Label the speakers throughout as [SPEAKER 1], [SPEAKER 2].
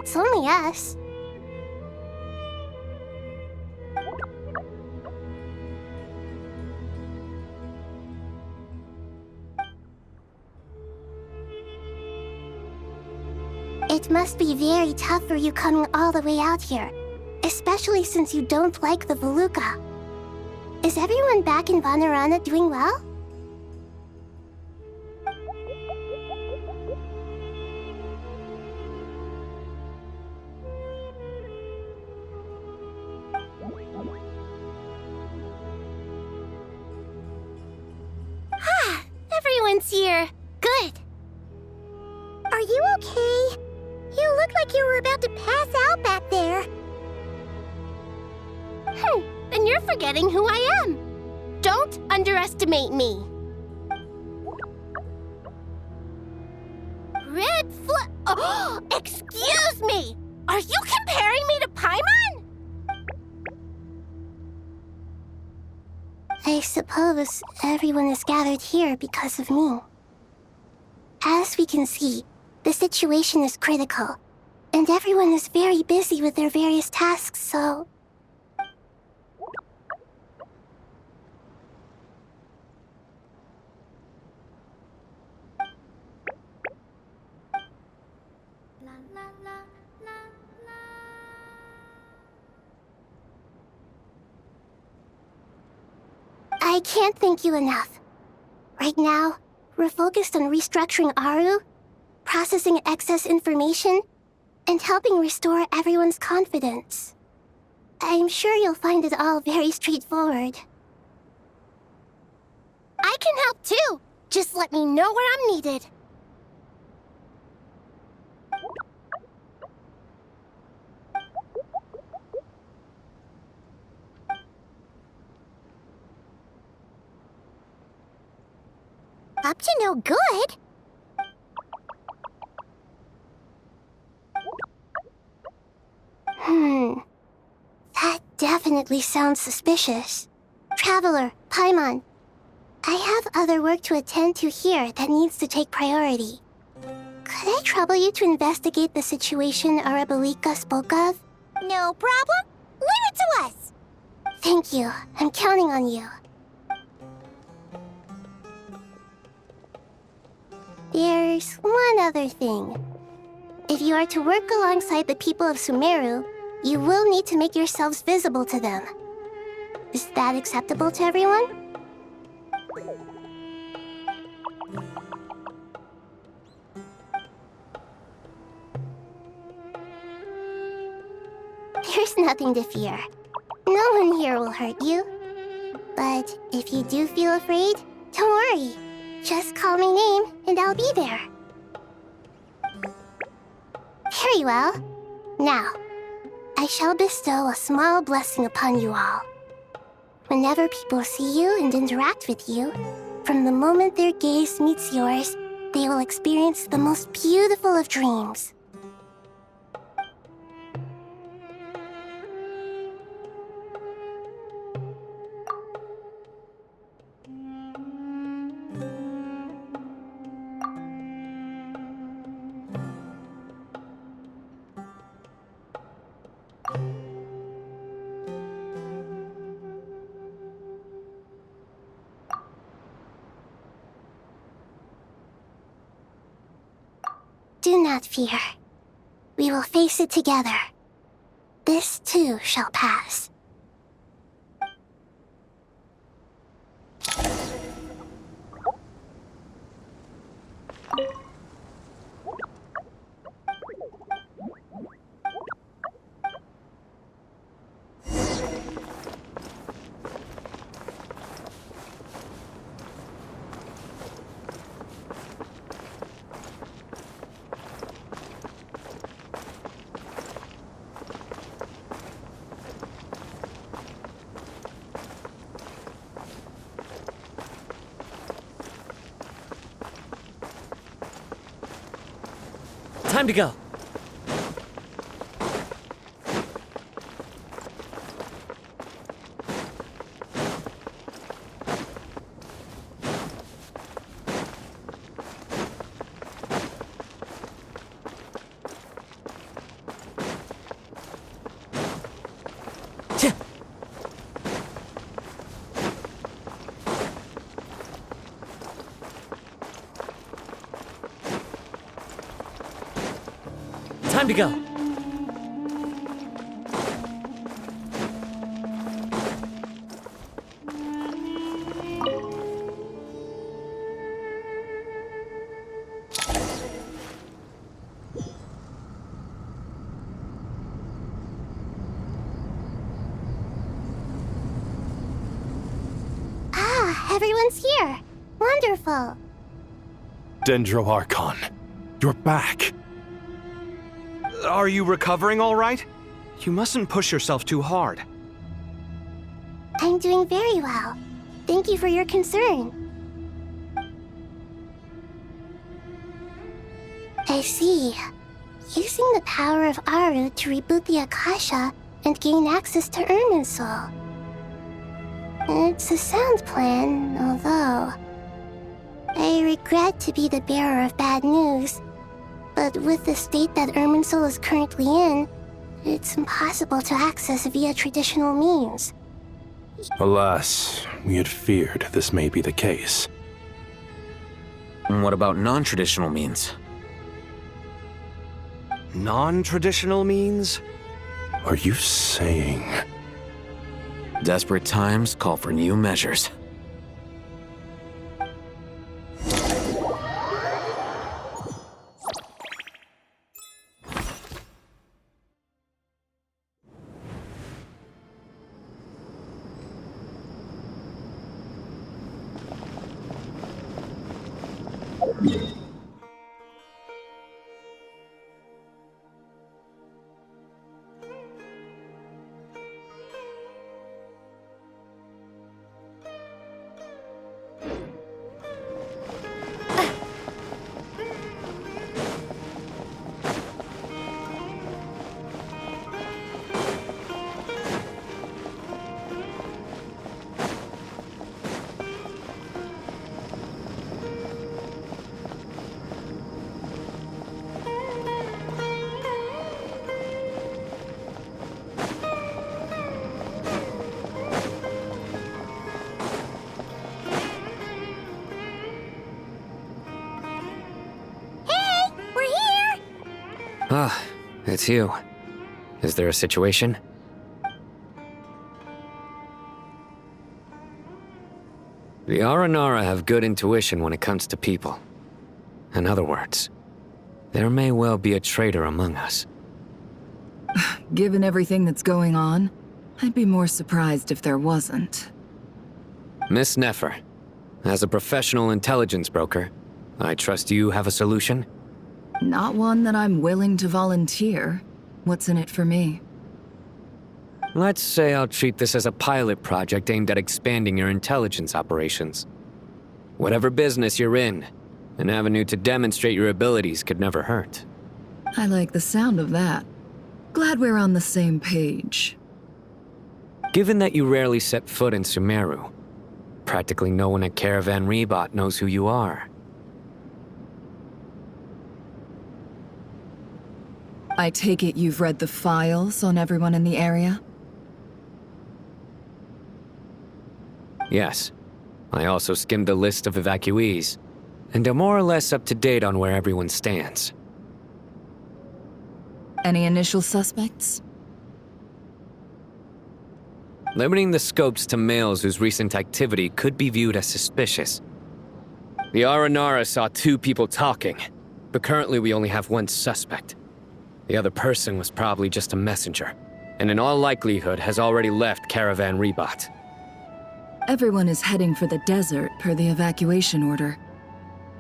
[SPEAKER 1] It's only us. It must be very tough for you coming all the way out here, especially since you don't like the Voluka. Is everyone back in Vanarana doing well? Everyone's here. Good. Are you okay? You look like you were about to pass out back there. Then you're forgetting who I am. Don't underestimate me. Oh, excuse me! Are you comparing me to Paimon? I suppose everyone is gathered here because of me. As we can see, the situation is critical, and everyone is very busy with their various tasks, so... I can't thank you enough. Right now, we're focused on restructuring Aru, processing excess information, and helping restore everyone's confidence. I'm sure you'll find it all very straightforward. I can help too. Just let me know where I'm needed. Up to no good? That definitely sounds suspicious. Traveler, Paimon, I have other work to attend to here that needs to take priority. Could I trouble you to investigate the situation Arabalika spoke of? No problem. Leave it to us. Thank you. I'm counting on you. There's one other thing. If you are to work alongside the people of Sumeru, you will need to make yourselves visible to them. Is that acceptable to everyone? There's nothing to fear. No one here will hurt you. But if you do feel afraid, don't worry. Just call my name, and I'll be there. Very well. Now, I shall bestow a small blessing upon you all. Whenever people see you and interact with you, from the moment their gaze meets yours, they will experience the most beautiful of dreams. Do not fear. We will face it together. This too shall pass.
[SPEAKER 2] Time to go. Time to go.
[SPEAKER 1] Ah, everyone's here. Wonderful.
[SPEAKER 3] Dendro-Archon, you're back.
[SPEAKER 4] Are you recovering all right? You mustn't push yourself too hard.
[SPEAKER 1] I'm doing very well. Thank you for your concern. I see. Using the power of Aru to reboot the Akasha and gain access to Irminsul. It's a sound plan, although... I regret to be the bearer of bad news, but with the state that Irminsul is currently in, it's impossible to access via traditional means.
[SPEAKER 3] Alas, we had feared this may be the case.
[SPEAKER 5] And what about non-traditional means?
[SPEAKER 4] Non-traditional means?
[SPEAKER 3] Are you saying...
[SPEAKER 5] Desperate times call for new measures. Ah, it's you. Is there a situation? The Aranara have good intuition when it comes to people. In other words, there may well be a traitor among us.
[SPEAKER 6] Given everything that's going on, I'd be more surprised if there wasn't.
[SPEAKER 5] Miss Nefer, as a professional intelligence broker, I trust you have a solution?
[SPEAKER 6] Not one that I'm willing to volunteer. What's in it for me?
[SPEAKER 5] Let's say I'll treat this as a pilot project aimed at expanding your intelligence operations. Whatever business you're in, an avenue to demonstrate your abilities could never hurt.
[SPEAKER 6] I like the sound of that. Glad we're on the same page.
[SPEAKER 5] Given that you rarely set foot in Sumeru, practically no one at Caravan Rebot knows who you are.
[SPEAKER 6] I take it you've read the files on everyone in the area?
[SPEAKER 5] Yes. I also skimmed the list of evacuees, and am more or less up to date on where everyone stands.
[SPEAKER 6] Any initial suspects?
[SPEAKER 5] Limiting the scopes to males whose recent activity could be viewed as suspicious. The Aranara saw 2 people talking, but currently we only have 1 suspect. The other person was probably just a messenger, and in all likelihood has already left Caravan Rebot.
[SPEAKER 6] Everyone is heading for the desert per the evacuation order.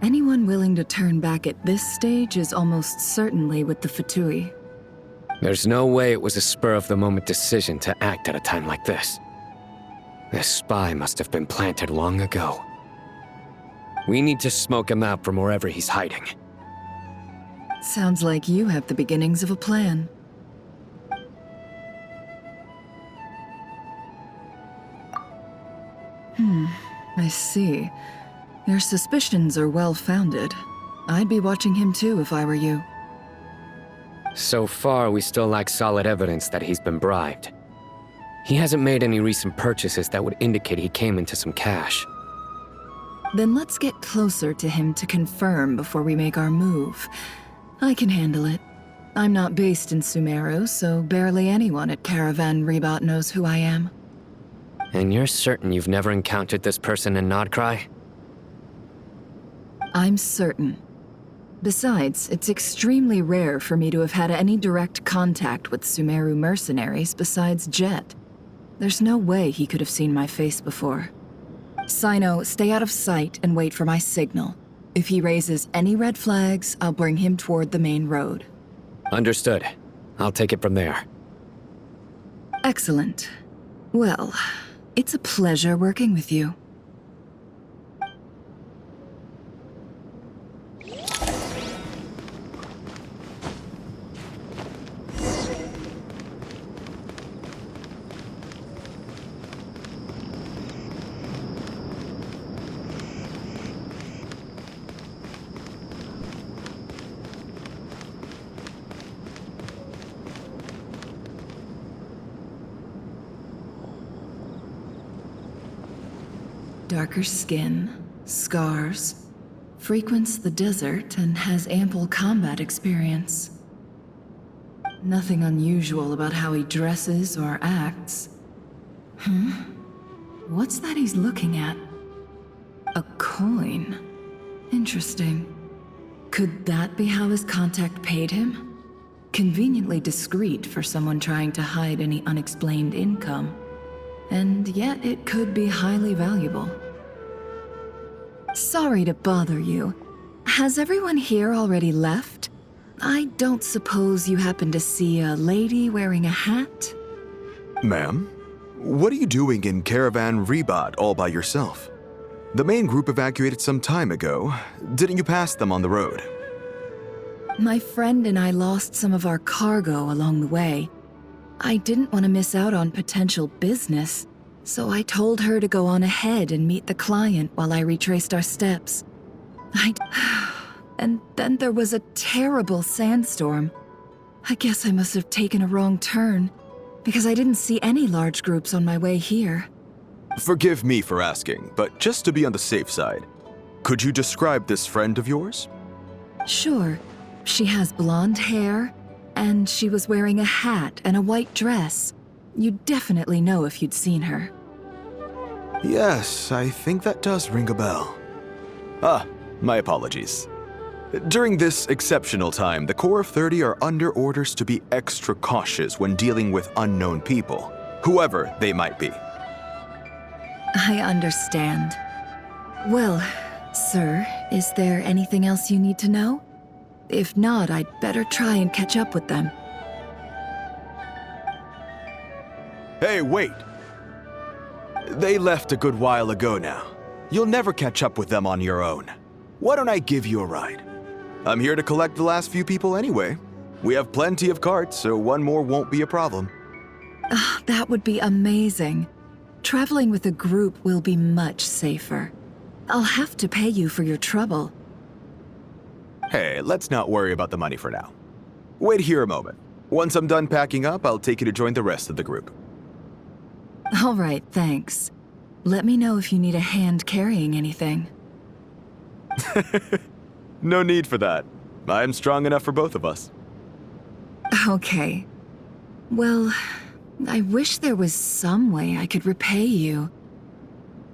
[SPEAKER 6] Anyone willing to turn back at this stage is almost certainly with the Fatui.
[SPEAKER 5] There's no way it was a spur-of-the-moment decision to act at a time like this. This spy must have been planted long ago. We need to smoke him out from wherever he's hiding.
[SPEAKER 6] Sounds like you have the beginnings of a plan. I see. Your suspicions are well-founded. I'd be watching him too if I were you.
[SPEAKER 5] So far, we still lack solid evidence that he's been bribed. He hasn't made any recent purchases that would indicate he came into some cash.
[SPEAKER 6] Then let's get closer to him to confirm before we make our move. I can handle it. I'm not based in Sumeru, so barely anyone at Caravan Rebot knows who I am.
[SPEAKER 5] And you're certain you've never encountered this person in Nodcry?
[SPEAKER 6] I'm certain. Besides, it's extremely rare for me to have had any direct contact with Sumeru mercenaries besides Jet. There's no way he could have seen my face before. Sino, stay out of sight and wait for my signal. If he raises any red flags, I'll bring him toward the main road.
[SPEAKER 5] Understood. I'll take it from there.
[SPEAKER 6] Excellent. Well, it's a pleasure working with you. Darker skin, scars, frequents the desert and has ample combat experience. Nothing unusual about how he dresses or acts. What's that he's looking at? A coin. Interesting. Could that be how his contact paid him? Conveniently discreet for someone trying to hide any unexplained income. And yet it could be highly valuable. Sorry to bother you. Has everyone here already left? I don't suppose you happen to see a lady wearing a hat?
[SPEAKER 7] Ma'am, what are you doing in Caravan Rebot all by yourself? The main group evacuated some time ago. Didn't you pass them on the road?
[SPEAKER 6] My friend and I lost some of our cargo along the way. I didn't want to miss out on potential business, so I told her to go on ahead and meet the client while I retraced our steps. And then there was a terrible sandstorm. I guess I must have taken a wrong turn, because I didn't see any large groups on my way here.
[SPEAKER 7] Forgive me for asking, but just to be on the safe side, could you describe this friend of yours?
[SPEAKER 6] Sure. She has blonde hair, and she was wearing a hat and a white dress. You'd definitely know if you'd seen her.
[SPEAKER 7] Yes, I think that does ring a bell. My apologies. During this exceptional time, the Core of 30 are under orders to be extra cautious when dealing with unknown people, whoever they might be.
[SPEAKER 6] I understand. Well, sir, is there anything else you need to know? If not, I'd better try and catch up with them.
[SPEAKER 7] Hey, wait! They left a good while ago now. You'll never catch up with them on your own. Why don't I give you a ride? I'm here to collect the last few people anyway. We have plenty of carts, so one more won't be a problem.
[SPEAKER 6] That would be amazing. Traveling with a group will be much safer. I'll have to pay you for your trouble.
[SPEAKER 7] Hey, let's not worry about the money for now. Wait here a moment. Once I'm done packing up, I'll take you to join the rest of the group.
[SPEAKER 6] All right, thanks. Let me know if you need a hand carrying anything.
[SPEAKER 7] No need for that. I'm strong enough for both of us.
[SPEAKER 6] Okay. Well, I wish there was some way I could repay you.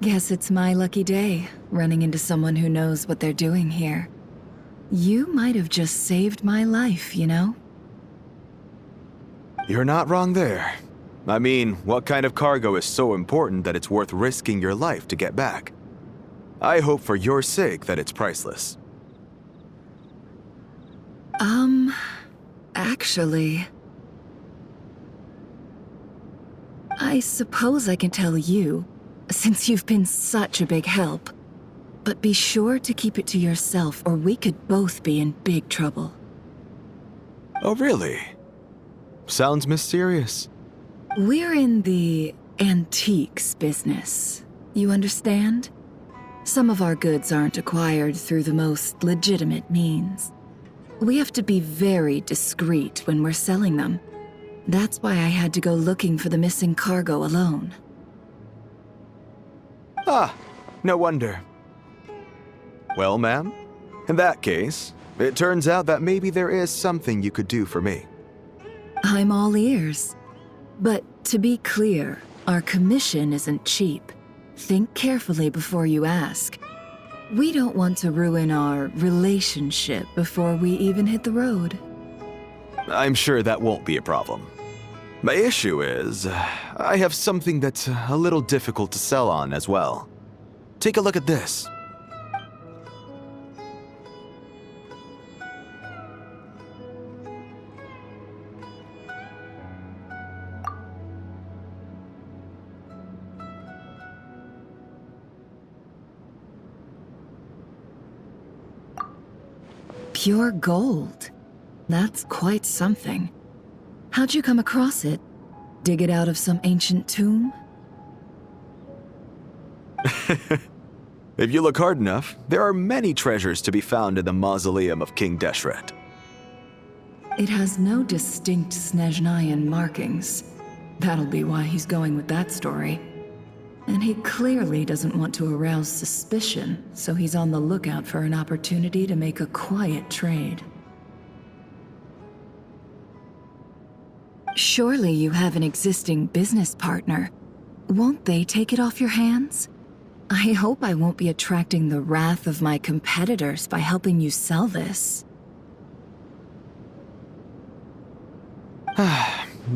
[SPEAKER 6] Guess it's my lucky day, running into someone who knows what they're doing here. You might have just saved my life, you know?
[SPEAKER 7] You're not wrong there. I mean, what kind of cargo is so important that it's worth risking your life to get back? I hope for your sake that it's priceless.
[SPEAKER 6] Actually... I suppose I can tell you, since you've been such a big help. But be sure to keep it to yourself, or we could both be in big trouble.
[SPEAKER 7] Oh, really? Sounds mysterious.
[SPEAKER 6] We're in the antiques business. You understand? Some of our goods aren't acquired through the most legitimate means. We have to be very discreet when we're selling them. That's why I had to go looking for the missing cargo alone.
[SPEAKER 7] No wonder. Well, ma'am, in that case, It turns out that maybe there is something you could do for me.
[SPEAKER 6] I'm all ears. But to be clear, our commission isn't cheap. Think carefully before you ask. We don't want to ruin our relationship before we even hit the road.
[SPEAKER 7] I'm sure that won't be a problem. My issue is, I have something that's a little difficult to sell on as well. Take a look at this.
[SPEAKER 6] Pure gold. That's quite something. How'd you come across it? Dig it out of some ancient tomb?
[SPEAKER 7] If you look hard enough, there are many treasures to be found in the mausoleum of King Deshret.
[SPEAKER 6] It has no distinct Snezhnayan markings. That'll be why he's going with that story. And he clearly doesn't want to arouse suspicion, so he's on the lookout for an opportunity to make a quiet trade. Surely you have an existing business partner. Won't they take it off your hands? I hope I won't be attracting the wrath of my competitors by helping you sell this.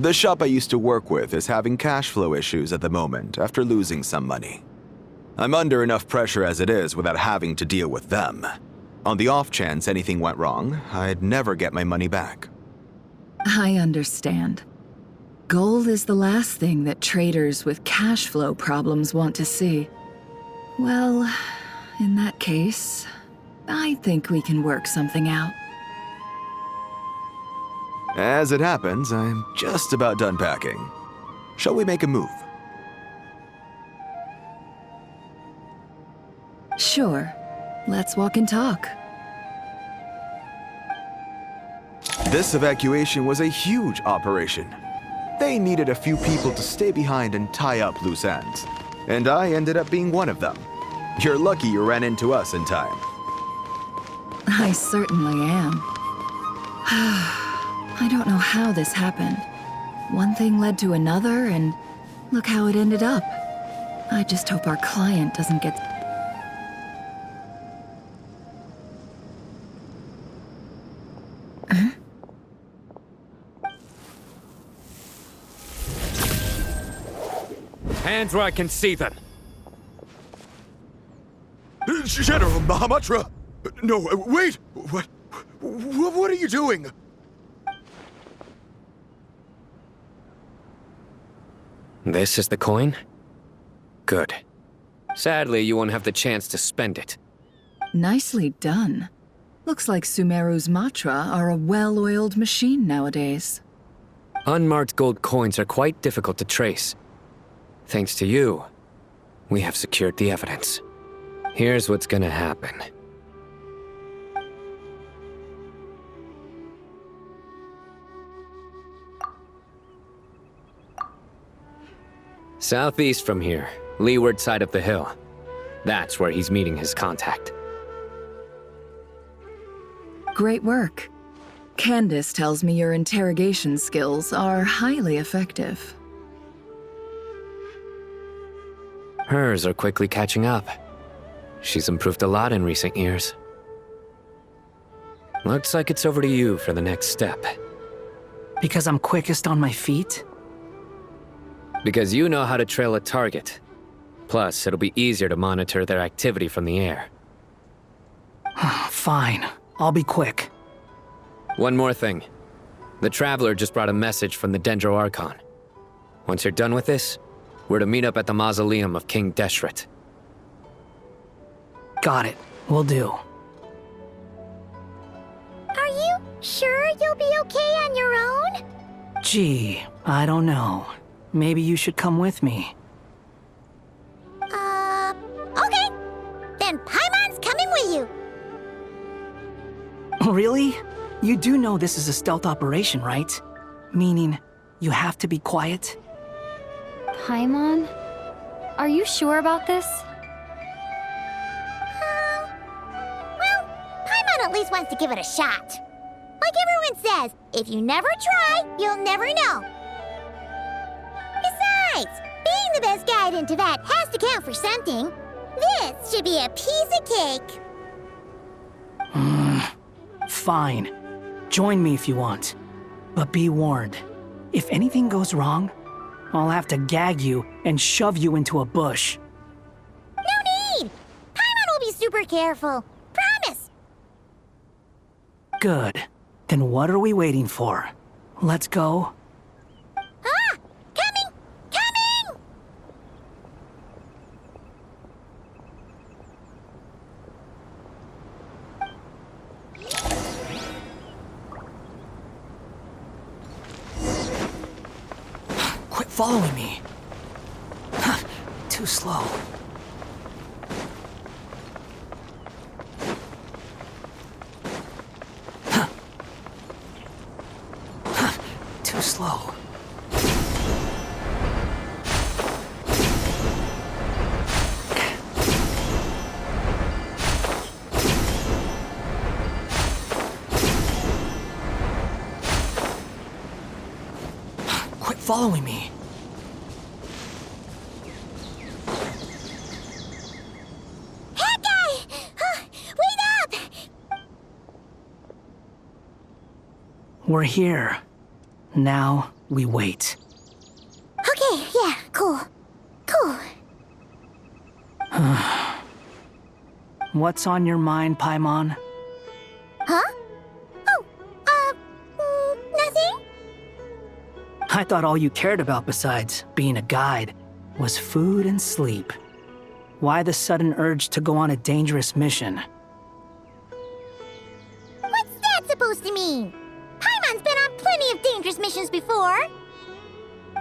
[SPEAKER 7] The shop I used to work with is having cash flow issues at the moment after losing some money. I'm under enough pressure as it is without having to deal with them. On the off chance anything went wrong, I'd never get my money back.
[SPEAKER 6] I understand. Gold is the last thing that traders with cash flow problems want to see. Well, in that case, I think we can work something out.
[SPEAKER 7] As it happens, I'm just about done packing. Shall we make a move?
[SPEAKER 6] Sure. Let's walk and talk.
[SPEAKER 7] This evacuation was a huge operation. They needed a few people to stay behind and tie up loose ends. And I ended up being one of them. You're lucky you ran into us in time.
[SPEAKER 6] I certainly am. I don't know how this happened. One thing led to another, and look how it ended up. I just hope our client doesn't get... Huh?
[SPEAKER 5] Hands where I can see them.
[SPEAKER 7] General Mahamatra! No, wait! What are you doing?
[SPEAKER 5] This is the coin? Good. Sadly, you won't have the chance to spend it.
[SPEAKER 6] Nicely done. Looks like Sumeru's Matra are a well-oiled machine nowadays.
[SPEAKER 5] Unmarked gold coins are quite difficult to trace. Thanks to you, we have secured the evidence. Here's what's gonna happen. Southeast from here, leeward side of the hill. That's where he's meeting his contact.
[SPEAKER 6] Great work. Candace tells me your interrogation skills are highly effective.
[SPEAKER 5] Hers are quickly catching up. She's improved a lot in recent years. Looks like it's over to you for the next step.
[SPEAKER 2] Because I'm quickest on my feet?
[SPEAKER 5] Because you know how to trail a target. Plus, it'll be easier to monitor their activity from the air.
[SPEAKER 2] Fine. I'll be quick.
[SPEAKER 5] One more thing. The Traveler just brought a message from the Dendro Archon. Once you're done with this, we're to meet up at the mausoleum of King Deshret.
[SPEAKER 2] Got it. Will do.
[SPEAKER 1] Are you sure you'll be okay on your own?
[SPEAKER 2] Gee, I don't know. Maybe you should come with me.
[SPEAKER 1] Okay. Then Paimon's coming with you.
[SPEAKER 2] Really? You do know this is a stealth operation, right? Meaning, you have to be quiet?
[SPEAKER 8] Paimon? Are you sure about this?
[SPEAKER 1] Well, Paimon
[SPEAKER 9] at least wants to give it a shot. Like everyone says, if you never try, you'll never know. Besides, being the best guide into that has to count for something. This should be a piece of cake.
[SPEAKER 2] Fine. Join me if you want. But be warned, if anything goes wrong, I'll have to gag you and shove you into a bush.
[SPEAKER 9] No need! Paimon will be super careful. Promise!
[SPEAKER 2] Good. Then what are we waiting for? Let's go.
[SPEAKER 9] Ah! Coming! Coming!
[SPEAKER 2] Quit following me. Too slow. Too slow. Quit following me.
[SPEAKER 9] That guy! Wait up!
[SPEAKER 2] We're here. Now we wait.
[SPEAKER 9] Okay, yeah, cool. Cool.
[SPEAKER 2] What's on your mind, Paimon?
[SPEAKER 9] Huh? Nothing?
[SPEAKER 2] I thought all you cared about besides being a guide was food and sleep. Why the sudden urge to go on a dangerous mission?
[SPEAKER 9] What's that supposed to mean? Paimon's been on plenty of dangerous missions before.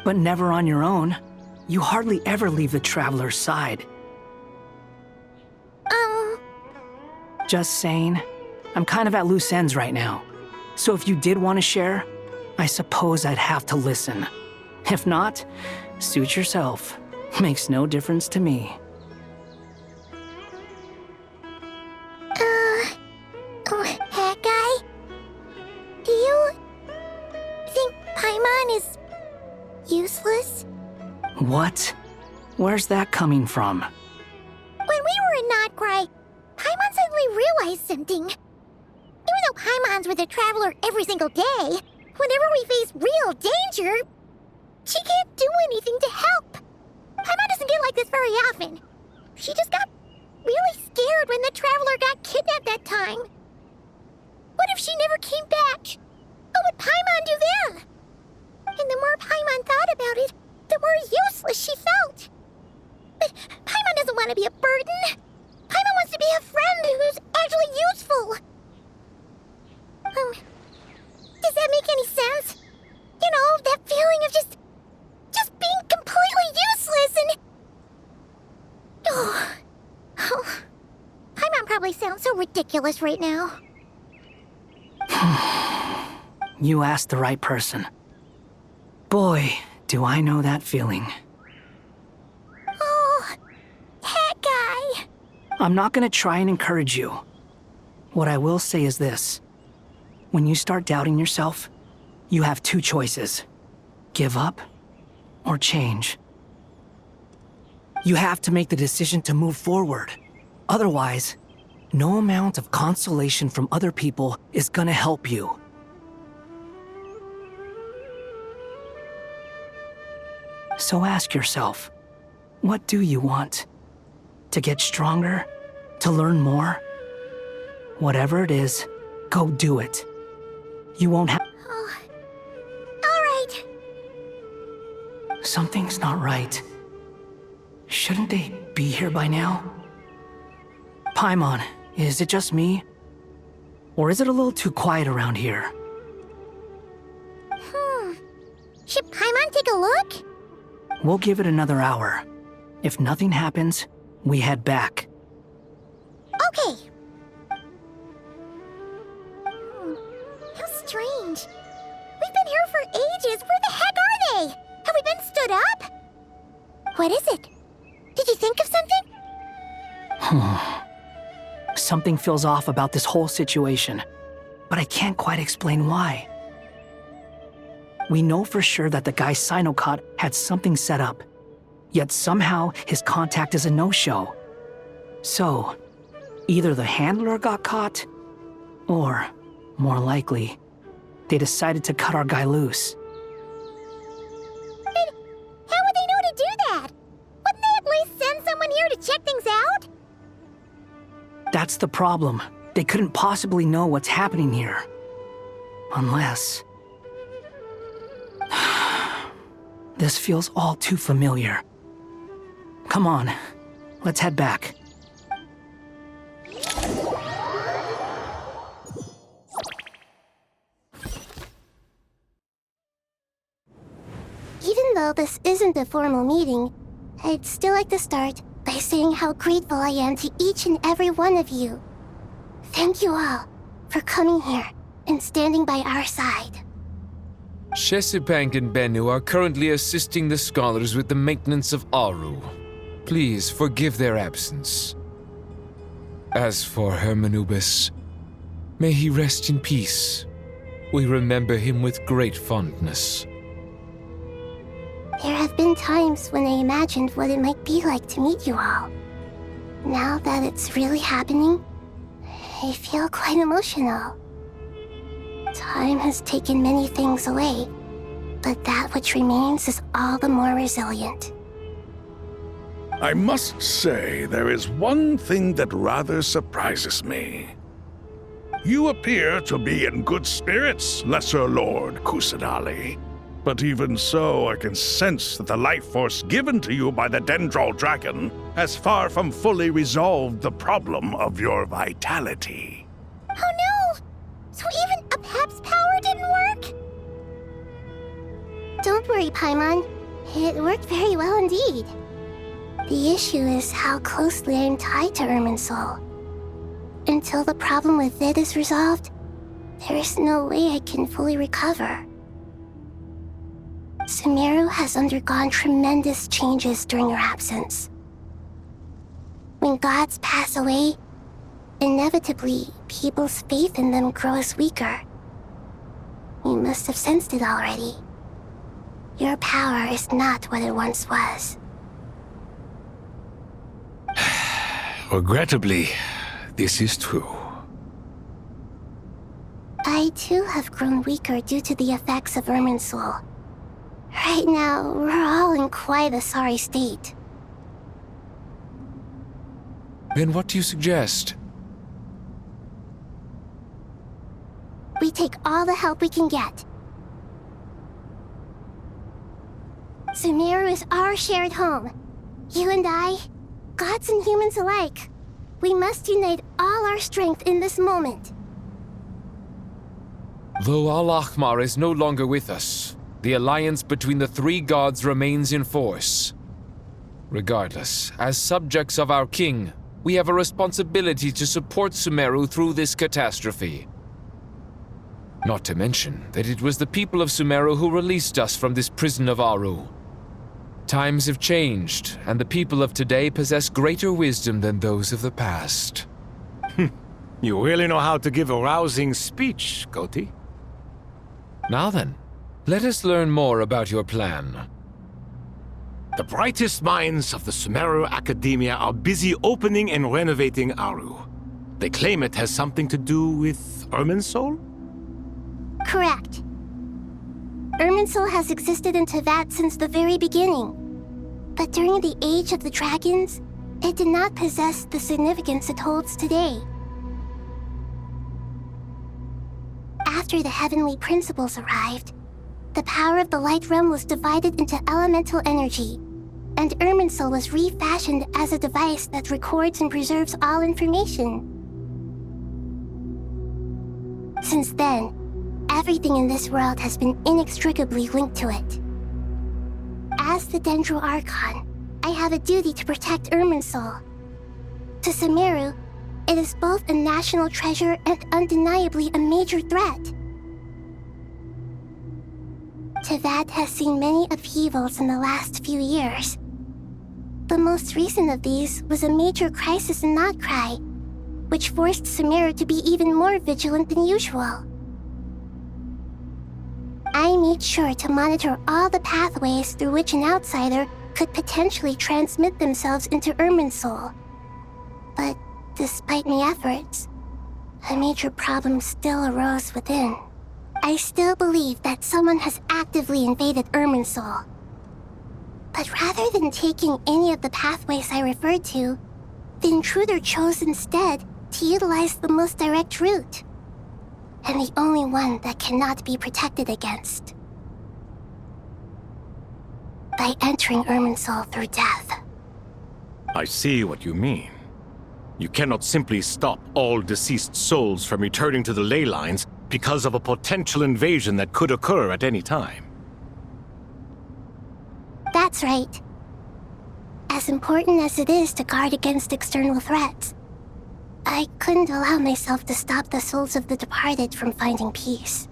[SPEAKER 2] But never on your own. You hardly ever leave the traveler's side. Just saying. I'm kind of at loose ends right now. So if you did want to share, I suppose I'd have to listen. If not, suit yourself. Makes no difference to me.
[SPEAKER 9] That guy? Do you think Paimon is useless?
[SPEAKER 2] What? Where's that coming from?
[SPEAKER 9] When we were in Notcry, Paimon suddenly realized something. Even though Paimon's with a traveler every single day, whenever we face real danger, she can't do anything to help. Paimon doesn't get like this very often. She just got really scared when the traveler got kidnapped that time. What if she never came back? What would Paimon do then? And the more Paimon thought about it, the more useless she felt. But Paimon doesn't want to be a burden. Paimon wants to be a friend who's actually useful. Does that make any sense? You know, that feeling of just being completely useless and... Oh. Paimon probably sounds so ridiculous right now.
[SPEAKER 2] You asked the right person. Boy, do I know that feeling.
[SPEAKER 9] Oh, that guy.
[SPEAKER 2] I'm not gonna try and encourage you. What I will say is this. When you start doubting yourself, you have two choices. Give up or change. You have to make the decision to move forward. Otherwise, no amount of consolation from other people is gonna help you. So ask yourself, what do you want? To get stronger? To learn more? Whatever it is, go do it. You won't have...
[SPEAKER 9] Oh. All right.
[SPEAKER 2] Something's not right. Shouldn't they be here by now? Paimon, is it just me? Or is it a little too quiet around here?
[SPEAKER 9] Should Paimon take a look?
[SPEAKER 2] We'll give it another hour. If nothing happens, we head back.
[SPEAKER 9] Okay. How strange. We've been here for ages. Where the heck are they? Have we been stood up? What is it? Did you think of something?
[SPEAKER 2] Something feels off about this whole situation, but I can't quite explain why. We know for sure that the guy Sinocott had something set up, yet somehow his contact is a no-show. So, either the handler got caught, or, more likely, they decided to cut our guy loose.
[SPEAKER 9] But how would they know to do that? Wouldn't they at least send someone here to check things out?
[SPEAKER 2] That's the problem. They couldn't possibly know what's happening here. Unless... This feels all too familiar. Come on, let's head back.
[SPEAKER 1] Even though this isn't a formal meeting, I'd still like to start by saying how grateful I am to each and every one of you. Thank you all for coming here and standing by our side.
[SPEAKER 10] Shesipank and Bennu are currently assisting the scholars with the maintenance of Aru. Please forgive their absence. As for Hermanubis, may he rest in peace. We remember him with great fondness.
[SPEAKER 1] There have been times when I imagined what it might be like to meet you all. Now that it's really happening, I feel quite emotional. Time has taken many things away, but that which remains is all the more resilient.
[SPEAKER 11] I must say, there is one thing that rather surprises me. You appear to be in good spirits, Lesser Lord Kusanali. But even so, I can sense that the life force given to you by the Dendral Dragon has far from fully resolved the problem of your vitality.
[SPEAKER 9] Oh no! So even a Pep's power didn't work?
[SPEAKER 1] Don't worry, Paimon. It worked very well indeed. The issue is how closely I'm tied to Irminsul. Until the problem with it is resolved, there is no way I can fully recover. Sumeru has undergone tremendous changes during your absence. When gods pass away, inevitably, people's faith in them grows weaker. You must have sensed it already. Your power is not what it once was.
[SPEAKER 11] Regrettably, this is true.
[SPEAKER 1] I too have grown weaker due to the effects of Irminsul. Right now, we're all in quite a sorry state.
[SPEAKER 10] Then what do you suggest?
[SPEAKER 1] We take all the help we can get. Sumeru is our shared home. You and I, gods and humans alike, we must unite all our strength in this moment.
[SPEAKER 10] Though Al-Ahmar is no longer with us, the alliance between the three gods remains in force. Regardless, as subjects of our king, we have a responsibility to support Sumeru through this catastrophe. Not to mention that it was the people of Sumeru who released us from this prison of Aru. Times have changed, and the people of today possess greater wisdom than those of the past.
[SPEAKER 12] You really know how to give a rousing speech, Koti.
[SPEAKER 10] Now then, let us learn more about your plan.
[SPEAKER 12] The brightest minds of the Sumeru Academia are busy opening and renovating Aru. They claim it has something to do with Irminsul?
[SPEAKER 1] Correct. Irminsul has existed in Teyvat since the very beginning. But during the Age of the Dragons, it did not possess the significance it holds today. After the heavenly principles arrived, the power of the Light Realm was divided into elemental energy, and Irminsul was refashioned as a device that records and preserves all information. Since then, everything in this world has been inextricably linked to it. As the Dendro Archon, I have a duty to protect Irminsul. To Sumeru, it is both a national treasure and undeniably a major threat. Teyvat has seen many upheavals in the last few years. The most recent of these was a major crisis in Notcry, which forced Sumeru to be even more vigilant than usual. I made sure to monitor all the pathways through which an outsider could potentially transmit themselves into Irminsul. But despite my efforts, a major problem still arose within. I still believe that someone has actively invaded Irminsul. But rather than taking any of the pathways I referred to, the intruder chose instead to utilize the most direct route, and the only one that cannot be protected against. By entering Irminsul through death.
[SPEAKER 12] I see what you mean. You cannot simply stop all deceased souls from returning to the ley lines because of a potential invasion that could occur at any time.
[SPEAKER 1] That's right. As important as it is to guard against external threats, I couldn't allow myself to stop the souls of the departed from finding peace.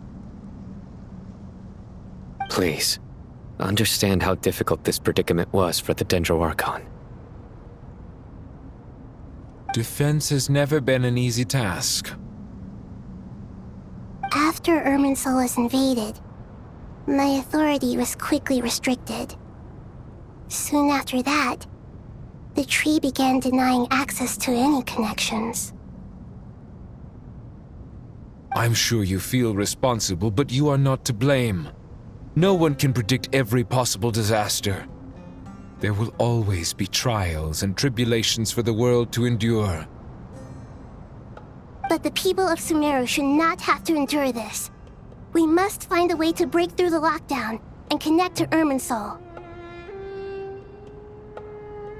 [SPEAKER 5] Please, understand how difficult this predicament was for the Dendro Archon.
[SPEAKER 10] Defense has never been an easy task.
[SPEAKER 1] After Irminsul was invaded, my authority was quickly restricted. Soon after that, the tree began denying access to any connections.
[SPEAKER 10] I'm sure you feel responsible, but you are not to blame. No one can predict every possible disaster. There will always be trials and tribulations for the world to endure.
[SPEAKER 1] But the people of Sumeru should not have to endure this. We must find a way to break through the lockdown and connect to Irminsul.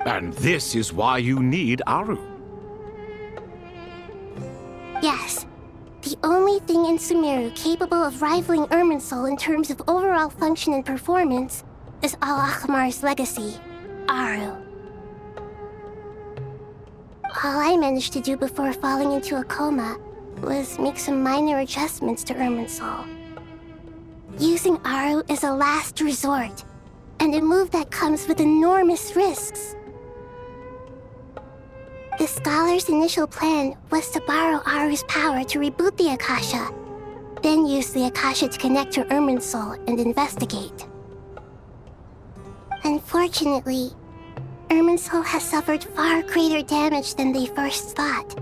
[SPEAKER 12] And this is why you need Aru.
[SPEAKER 1] Yes. The only thing in Sumeru capable of rivaling Irminsul in terms of overall function and performance is Al-Akhmar's legacy, Aru. All I managed to do before falling into a coma was make some minor adjustments to Irminsul. Using Aru is a last resort, and a move that comes with enormous risks. The Scholar's initial plan was to borrow Aru's power to reboot the Akasha, then use the Akasha to connect to Irminsul and investigate. Unfortunately, Irminsul has suffered far greater damage than they first thought,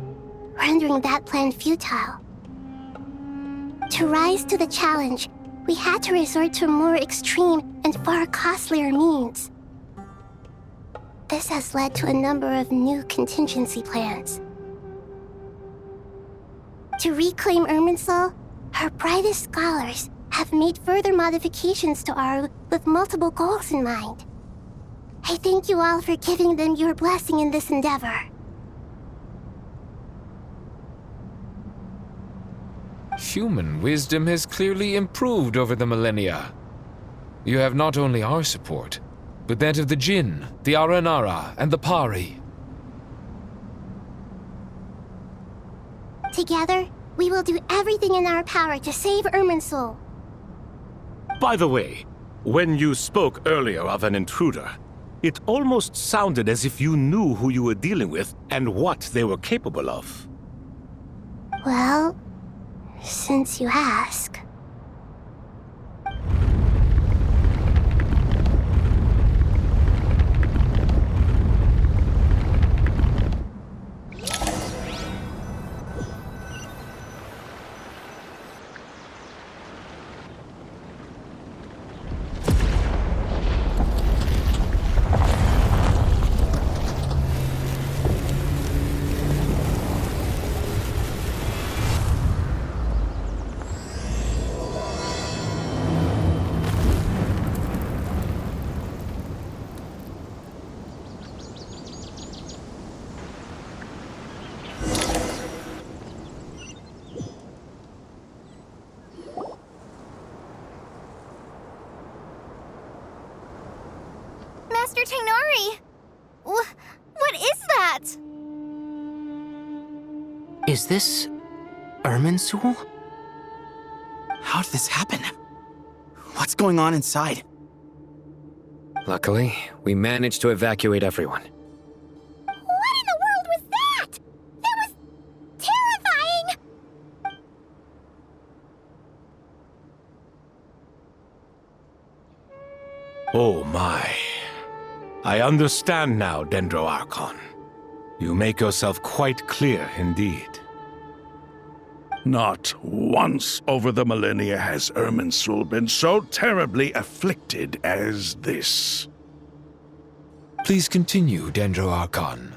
[SPEAKER 1] rendering that plan futile. To rise to the challenge, we had to resort to more extreme and far costlier means. This has led to a number of new contingency plans. To reclaim Irminsul, our brightest scholars have made further modifications to Aru with multiple goals in mind. I thank you all for giving them your blessing in this endeavor.
[SPEAKER 10] Human wisdom has clearly improved over the millennia. You have not only our support, but that of the Jinn, the Aranara, and the Pari.
[SPEAKER 1] Together, we will do everything in our power to save Irminsul.
[SPEAKER 12] By the way, when you spoke earlier of an intruder, it almost sounded as if you knew who you were dealing with and what they were capable of.
[SPEAKER 1] Well, since you ask.
[SPEAKER 9] Master Tainari! What is that?
[SPEAKER 2] Is this Irminsul? How did this happen? What's going on inside?
[SPEAKER 5] Luckily, we managed to evacuate everyone.
[SPEAKER 9] What in the world was that? That was...
[SPEAKER 12] Oh my. I understand now, Dendro Archon. You make yourself quite clear indeed.
[SPEAKER 11] Not once over the millennia has Irminsul been so terribly afflicted as this.
[SPEAKER 10] Please continue, Dendro Archon.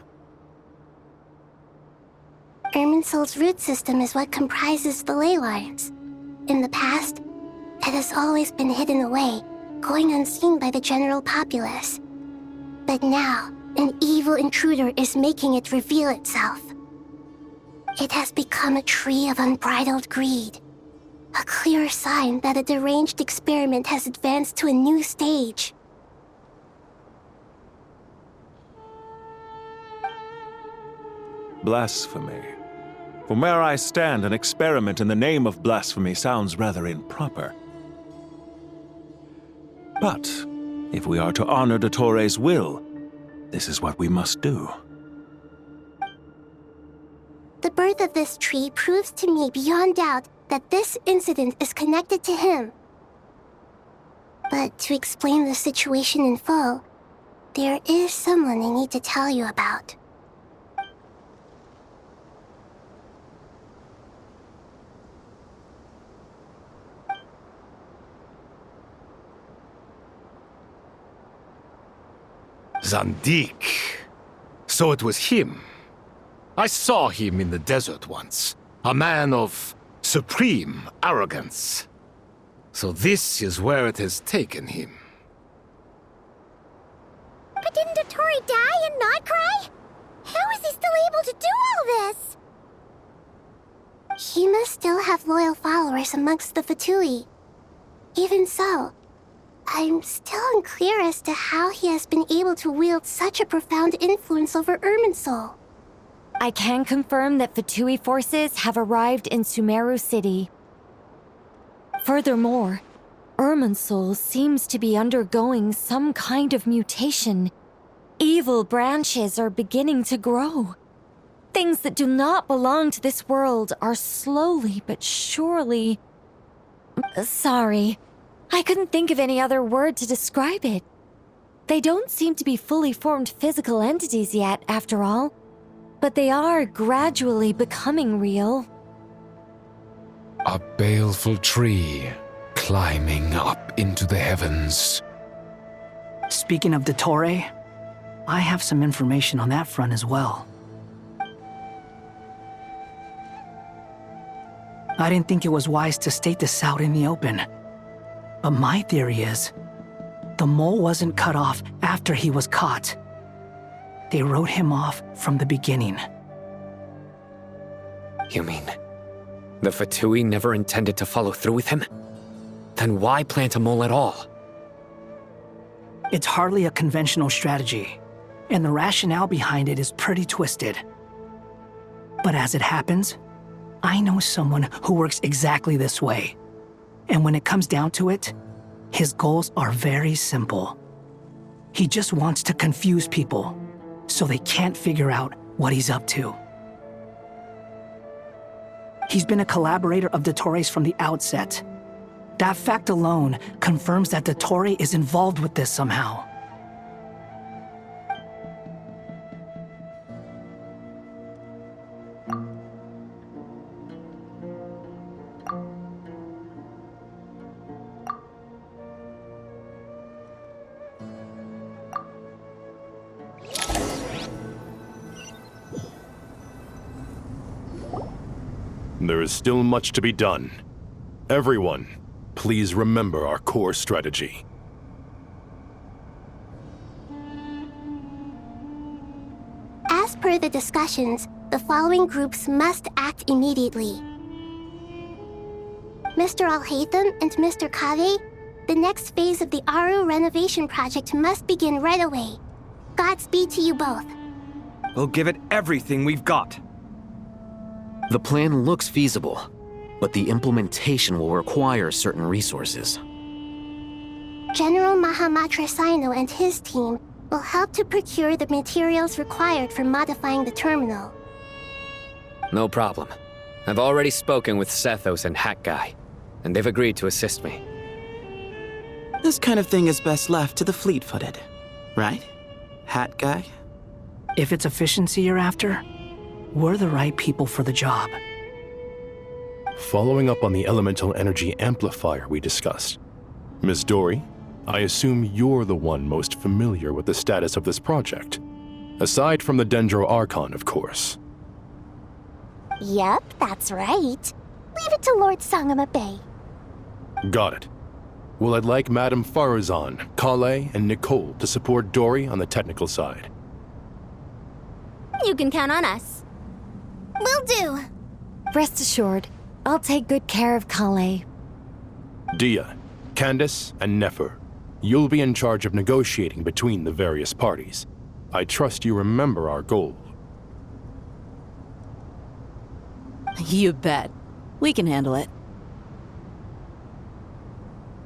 [SPEAKER 1] Irminsul's root system is what comprises the ley lines. In the past, it has always been hidden away, going unseen by the general populace. But now, an evil intruder is making it reveal itself. It has become a tree of unbridled greed. A clear sign that a deranged experiment has advanced to a new stage.
[SPEAKER 13] Blasphemy. From where I stand, an experiment in the name of blasphemy sounds rather improper. But if we are to honor Dottore will, this is what we must do.
[SPEAKER 1] The birth of this tree proves to me beyond doubt that this incident is connected to him. But to explain the situation in full, there is someone I need to tell you about.
[SPEAKER 12] Zandik. So it was him. I saw him in the desert once. A man of supreme arrogance. So this is where it has taken him.
[SPEAKER 9] But didn't Dottore die and not cry? How is he still able to do all this?
[SPEAKER 1] He must still have loyal followers amongst the Fatui. Even so, I'm still unclear as to how he has been able to wield such a profound influence over Irminsul.
[SPEAKER 14] I can confirm that Fatui forces have arrived in Sumeru City. Furthermore, Irminsul seems to be undergoing some kind of mutation. Evil branches are beginning to grow. Things that do not belong to this world are slowly but surely... Sorry, I couldn't think of any other word to describe it. They don't seem to be fully formed physical entities yet, after all. But they are gradually becoming real.
[SPEAKER 10] A baleful tree climbing up into the heavens.
[SPEAKER 2] Speaking of Dottore, I have some information on that front as well. I didn't think it was wise to state this out in the open. But my theory is, the mole wasn't cut off after he was caught. They wrote him off from the beginning.
[SPEAKER 5] You mean, the Fatui never intended to follow through with him? Then why plant a mole at all?
[SPEAKER 2] It's hardly a conventional strategy, and the rationale behind it is pretty twisted. But as it happens, I know someone who works exactly this way. And when it comes down to it, his goals are very simple. He just wants to confuse people, so they can't figure out what he's up to. He's been a collaborator of Dottore's from the outset. That fact alone confirms that Dottore is involved with this somehow.
[SPEAKER 3] There is still much to be done. Everyone, please remember our core strategy.
[SPEAKER 1] As per the discussions, the following groups must act immediately. Mr. Al-Haytham and Mr. Kave, the next phase of the Aru renovation project must begin right away. Godspeed to you both.
[SPEAKER 4] We'll give it everything we've got.
[SPEAKER 15] The plan looks feasible, but the implementation will require certain resources.
[SPEAKER 1] General Mahamatra Sino and his team will help to procure the materials required for modifying the terminal.
[SPEAKER 5] No problem. I've already spoken with Sethos and Hat Guy, and they've agreed to assist me.
[SPEAKER 16] This kind of thing is best left to the fleet-footed, right, hat guy?
[SPEAKER 2] If it's efficiency you're after, we're the right people for the job.
[SPEAKER 3] Following up on the elemental energy amplifier we discussed, Ms. Dory, I assume you're the one most familiar with the status of this project. Aside from the Dendro Archon, of course.
[SPEAKER 9] Yep, that's right. Leave it to Lord Sangama Bay.
[SPEAKER 3] Got it. Well, I'd like Madame Farazan, Kale, and Nicole to support Dory on the technical side.
[SPEAKER 9] You can count on us. Will do.
[SPEAKER 14] Rest assured, I'll take good care of Kale.
[SPEAKER 3] Dia, Candace, and Nefer, you'll be in charge of negotiating between the various parties. I trust you remember our goal.
[SPEAKER 17] You bet. We can handle it.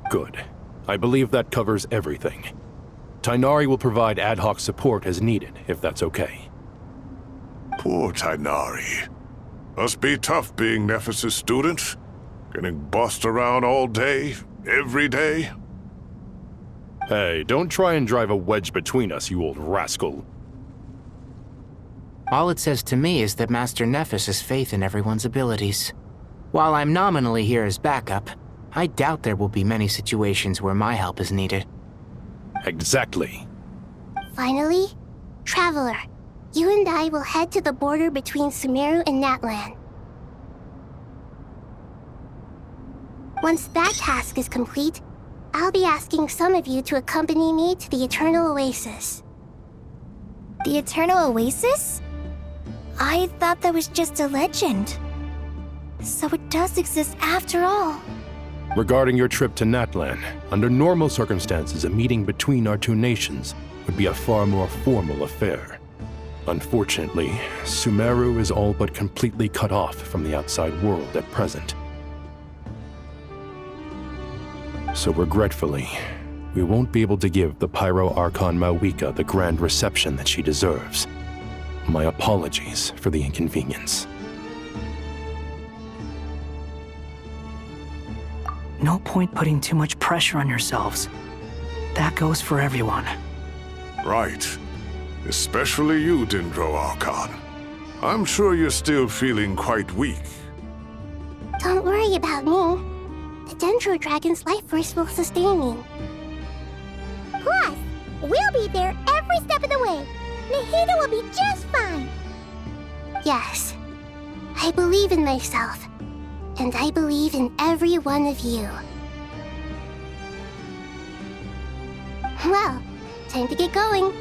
[SPEAKER 3] Good. I believe that covers everything. Tainari will provide ad hoc support as needed, if that's okay.
[SPEAKER 11] Poor Tainari. Must be tough being Nephis' student. Getting bossed around all day, every day.
[SPEAKER 3] Hey, don't try and drive a wedge between us, you old rascal.
[SPEAKER 18] All it says to me is that Master Nephis has faith in everyone's abilities. While I'm nominally here as backup, I doubt there will be many situations where my help is needed.
[SPEAKER 3] Exactly.
[SPEAKER 1] Finally, Traveler, you and I will head to the border between Sumeru and Natlan. Once that task is complete, I'll be asking some of you to accompany me to the Eternal Oasis.
[SPEAKER 9] The Eternal Oasis? I thought that was just a legend. So it does exist after all.
[SPEAKER 3] Regarding your trip to Natlan, under normal circumstances, a meeting between our two nations would be a far more formal affair. Unfortunately, Sumeru is all but completely cut off from the outside world at present. So regretfully, we won't be able to give the Pyro Archon Mawika the grand reception that she deserves. My apologies for the inconvenience.
[SPEAKER 2] No point putting too much pressure on yourselves. That goes for everyone.
[SPEAKER 11] Right. Especially you, Dendro Archon. I'm sure you're still feeling quite weak.
[SPEAKER 1] Don't worry about me. The Dendro Dragon's life force will sustain me.
[SPEAKER 9] Plus, we'll be there every step of the way. Nahida will be just fine.
[SPEAKER 1] Yes, I believe in myself. And I believe in every one of you. Well, time to get going.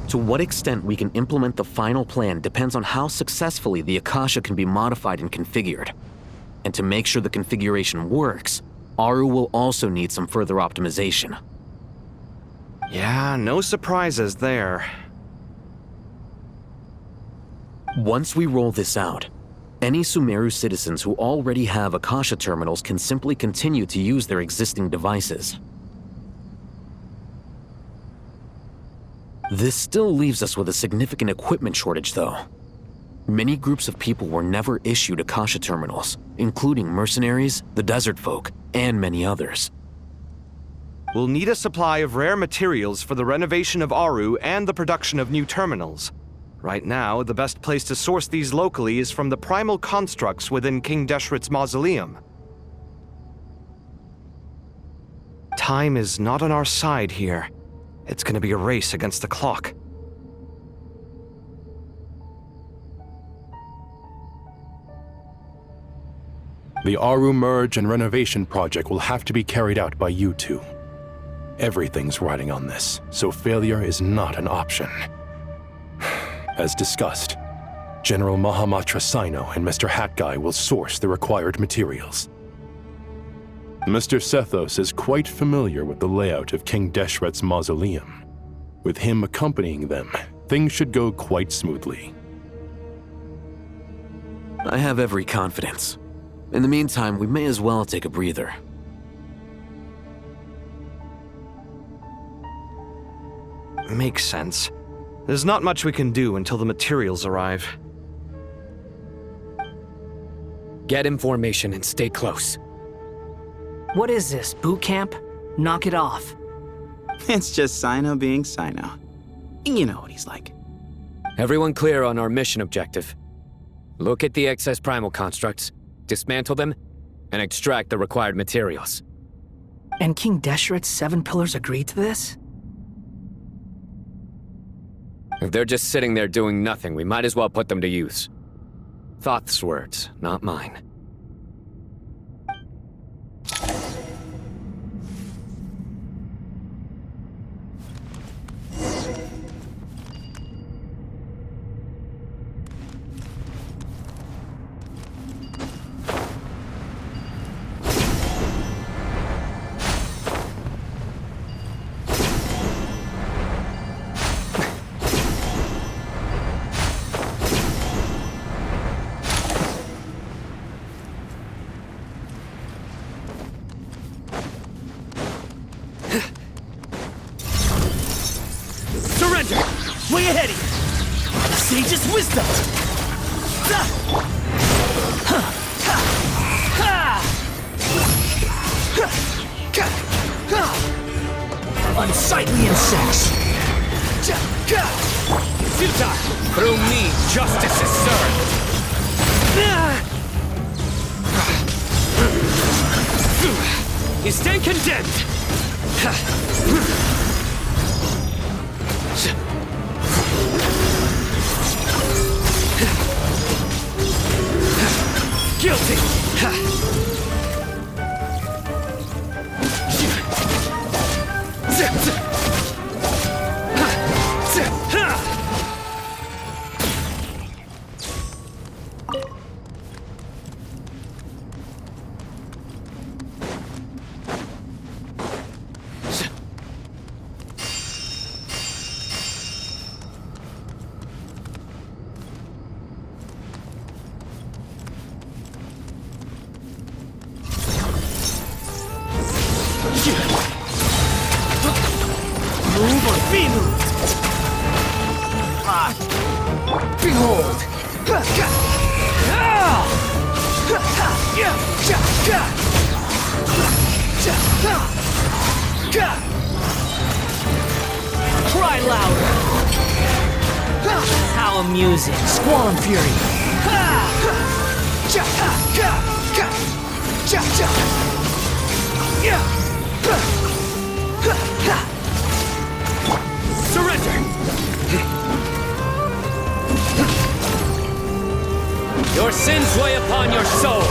[SPEAKER 15] To what extent we can implement the final plan depends on how successfully the Akasha can be modified and configured. And to make sure the configuration works, Aru will also need some further optimization.
[SPEAKER 4] Yeah, no surprises there.
[SPEAKER 15] Once we roll this out, any Sumeru citizens who already have Akasha terminals can simply continue to use their existing devices. This still leaves us with a significant equipment shortage, though. Many groups of people were never issued Akasha terminals, including mercenaries, the desert folk, and many others.
[SPEAKER 4] We'll need a supply of rare materials for the renovation of Aru and the production of new terminals. Right now, the best place to source these locally is from the primal constructs within King Deshret's mausoleum. Time is not on our side here. It's gonna be a race against the clock.
[SPEAKER 3] The Aru merge and renovation project will have to be carried out by you two. Everything's riding on this, so failure is not an option. As discussed, General Mahamatra Sino and Mr. Hat Guy will source the required materials. Mr. Sethos is quite familiar with the layout of King Deshret's mausoleum. With him accompanying them, things should go quite smoothly.
[SPEAKER 15] I have every confidence. In the meantime, we may as well take a breather.
[SPEAKER 4] Makes sense. There's not much we can do until the materials arrive.
[SPEAKER 5] Get information and stay close.
[SPEAKER 2] What is this, boot camp? Knock it off.
[SPEAKER 16] It's just Sino being Sino. You know what he's like.
[SPEAKER 5] Everyone clear on our mission objective. Look at the excess primal constructs, dismantle them, and extract the required materials.
[SPEAKER 2] And King Deshret's 7 pillars agreed to this?
[SPEAKER 5] If they're just sitting there doing nothing, we might as well put them to use. Thoth's words, not mine.
[SPEAKER 19] Way ahead of you! Sage's wisdom! Unsightly insects!
[SPEAKER 5] Futile! Through me, justice is served! You stand condemned! Guilty!
[SPEAKER 19] Move or be moved! Behold! Cry louder! How amusing! Squall and fury!
[SPEAKER 5] Surrender! Your sins weigh upon your soul!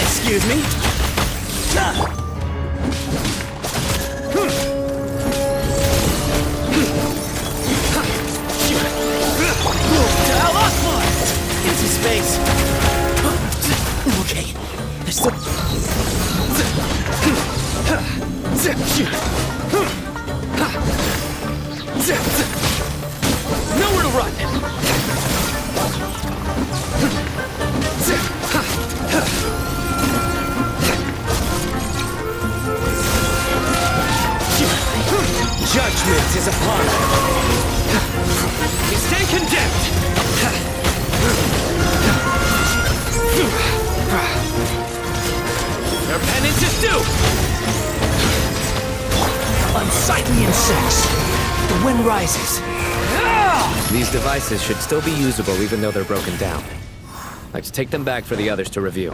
[SPEAKER 19] Excuse me? Into space. Okay. There's still...
[SPEAKER 5] Nowhere to run! Judgment is upon you. You stand condemned! Your penance is due!
[SPEAKER 19] Unsightly insects. The wind rises.
[SPEAKER 5] These devices should still be usable even though they're broken down. Let's take them back for the others to review.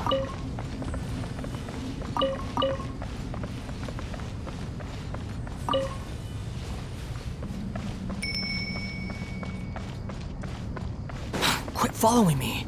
[SPEAKER 2] following me.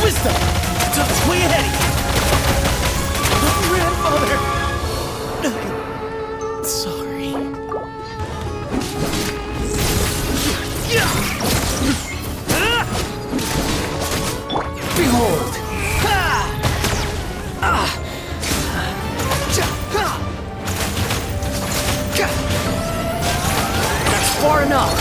[SPEAKER 19] Wisdom! Took way ahead of you! Grandfather! Sorry.
[SPEAKER 2] Behold! That's far enough!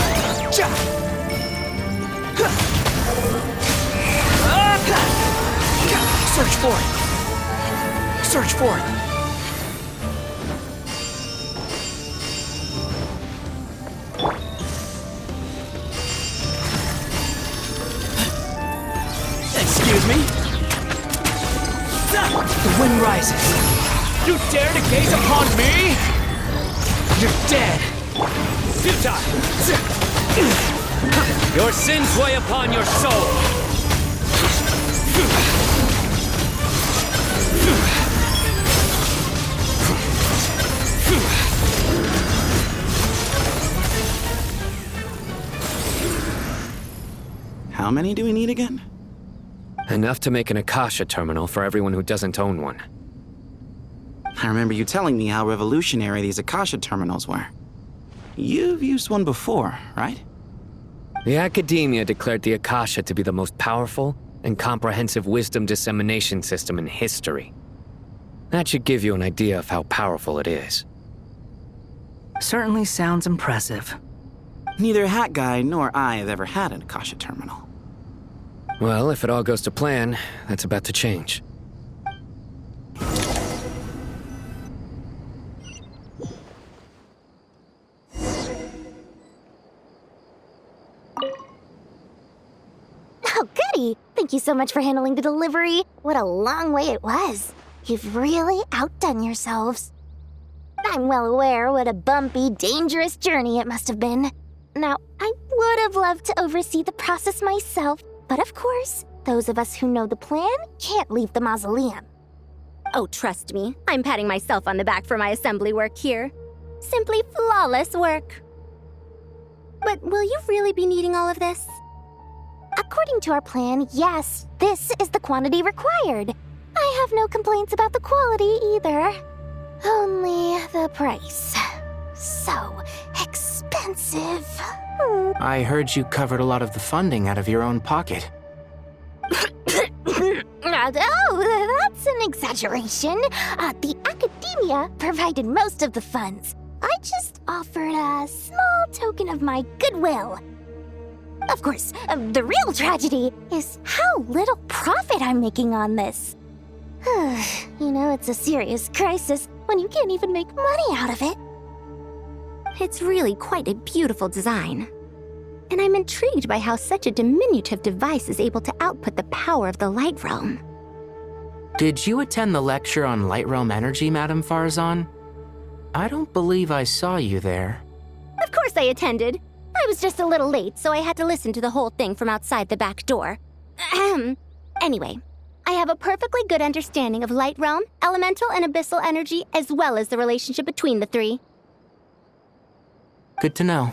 [SPEAKER 2] Search for it! Search for it!
[SPEAKER 19] Excuse me?
[SPEAKER 2] The wind rises.
[SPEAKER 19] You dare to gaze upon me?
[SPEAKER 2] You're dead!
[SPEAKER 5] Futile! Your sins weigh upon your soul!
[SPEAKER 16] How many do we need again?
[SPEAKER 5] Enough to make an Akasha terminal for everyone who doesn't own one.
[SPEAKER 16] I remember you telling me how revolutionary these Akasha terminals were. You've used one before, right?
[SPEAKER 5] The Academia declared the Akasha to be the most powerful and comprehensive wisdom dissemination system in history. That should give you an idea of how powerful it is.
[SPEAKER 2] Certainly sounds impressive.
[SPEAKER 16] Neither Hat Guy nor I have ever had an Akasha terminal.
[SPEAKER 5] Well, if it all goes to plan, that's about to change.
[SPEAKER 9] Oh, goody! Thank you so much for handling the delivery. What a long way it was. You've really outdone yourselves. I'm well aware what a bumpy, dangerous journey it must have been. Now, I would have loved to oversee the process myself, but of course, those of us who know the plan can't leave the mausoleum.
[SPEAKER 20] Oh, trust me, I'm patting myself on the back for my assembly work here. Simply flawless work. But will you really be needing all of this?
[SPEAKER 9] According to our plan, yes, this is the quantity required. I have no complaints about the quality either. Only the price. So expensive.
[SPEAKER 18] I heard you covered a lot of the funding out of your own pocket.
[SPEAKER 9] Oh, that's an exaggeration. The Academia provided most of the funds. I just offered a small token of my goodwill. Of course, the real tragedy is how little profit I'm making on this. You know, it's a serious crisis when you can't even make money out of it.
[SPEAKER 20] It's really quite a beautiful design. And I'm intrigued by how such a diminutive device is able to output the power of the Light Realm.
[SPEAKER 18] Did you attend the lecture on Light Realm energy, Madame Farzan? I don't believe I saw you there.
[SPEAKER 20] Of course I attended. I was just a little late, so I had to listen to the whole thing from outside the back door. Anyway, I have a perfectly good understanding of Light Realm, elemental and abyssal energy, as well as the relationship between the three.
[SPEAKER 18] Good to know.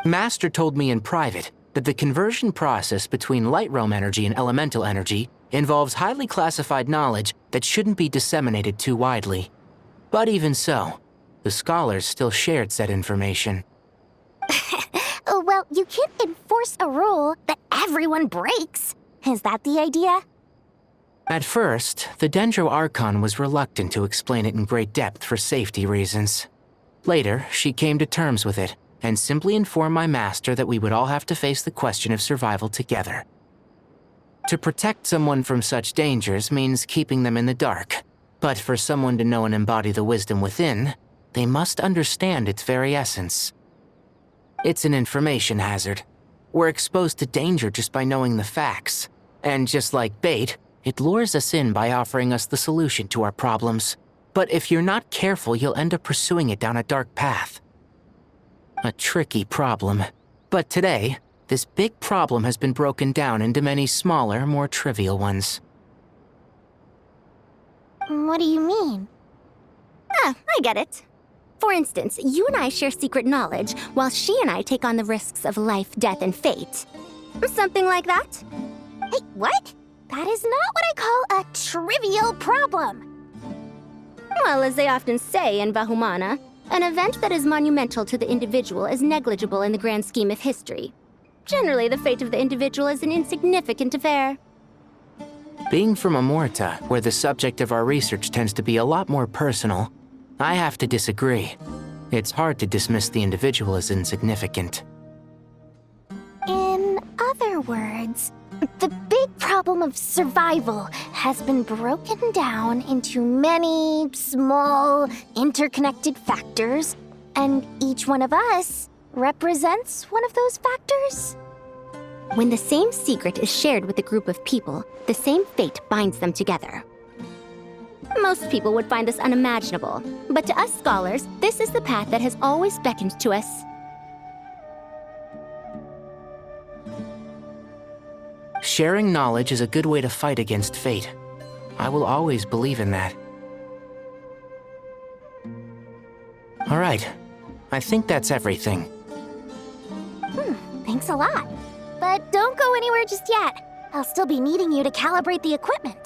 [SPEAKER 18] Master told me in private that the conversion process between Light Realm energy and elemental energy involves highly classified knowledge that shouldn't be disseminated too widely. But even so, the scholars still shared said information.
[SPEAKER 9] Well, you can't enforce a rule that everyone breaks. Is that the idea?
[SPEAKER 18] At first, the Dendro Archon was reluctant to explain it in great depth for safety reasons. Later, she came to terms with it and simply informed my master that we would all have to face the question of survival together. To protect someone from such dangers means keeping them in the dark, but for someone to know and embody the wisdom within, they must understand its very essence. It's an information hazard. We're exposed to danger just by knowing the facts. And just like bait, it lures us in by offering us the solution to our problems. But if you're not careful, you'll end up pursuing it down a dark path. A tricky problem. But today, this big problem has been broken down into many smaller, more trivial ones.
[SPEAKER 9] What do you mean?
[SPEAKER 20] Ah, I get it. For instance, you and I share secret knowledge, while she and I take on the risks of life, death, and fate. Something like that?
[SPEAKER 9] Hey, what? That is not what I call a trivial problem.
[SPEAKER 20] Well, as they often say in Bahumana, an event that is monumental to the individual is negligible in the grand scheme of history. Generally, the fate of the individual is an insignificant affair.
[SPEAKER 18] Being from Amorta, where the subject of our research tends to be a lot more personal, I have to disagree. It's hard to dismiss the individual as insignificant.
[SPEAKER 9] In other words, the big problem of survival has been broken down into many small, interconnected factors, and each one of us represents one of those factors?
[SPEAKER 20] When the same secret is shared with a group of people, the same fate binds them together. Most people would find this unimaginable, but to us scholars, this is the path that has always beckoned to us.
[SPEAKER 18] Sharing knowledge is a good way to fight against fate. I will always believe in that. All right. I think that's everything.
[SPEAKER 9] Thanks a lot. But don't go anywhere just yet. I'll still be needing you to calibrate the equipment.